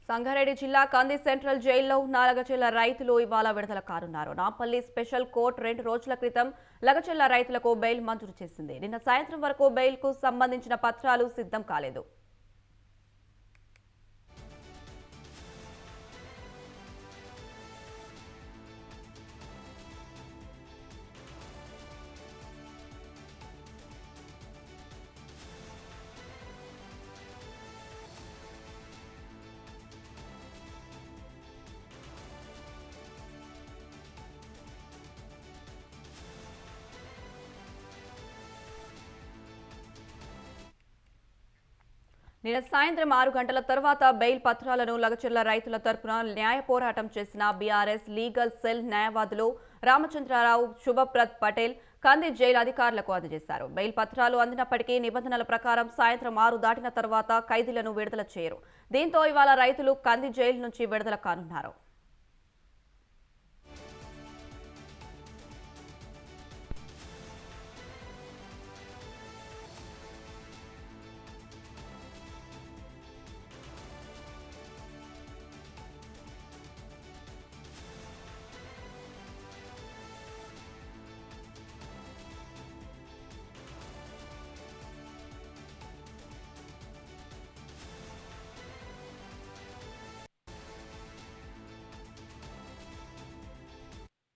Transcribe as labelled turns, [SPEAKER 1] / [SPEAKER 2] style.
[SPEAKER 1] సంగారెడ్డి జిల్లా కంది సెంట్రల్ జైల్లో ఉన్న లగచెర్ల రైతులు ఇవాళ విడుదల కానున్నారు. నాంపల్లి స్పెషల్ కోర్టు 2 రోజుల క్రితం లగచెర్ల రైతులకు బెయిల్ మంజూరు చేసింది. నిన్న సాయంత్రం వరకు బెయిల్ కు సంబంధించిన పత్రాలు సిద్ధం కాలేదు. నిన్న సాయంత్రం 6 గంటల తర్వాత బెయిల్ పత్రాలను లగచెర్ల రైతుల తరపున న్యాయ పోరాటం చేసిన బీఆర్ఎస్ లీగల్ సెల్ న్యాయవాదులు రామచంద్రరావు, శుభప్రద్ పటేల్ కంది జైలు అధికారులకు అందజేశారు. బెయిల్ పత్రాలు అందినప్పటికీ నిబంధనల ప్రకారం సాయంత్రం 6 దాటిన తర్వాత ఖైదీలను విడుదల చేయరు. దీంతో ఇవాళ రైతులు కంది జైలు నుంచి విడుదల కానున్నారు.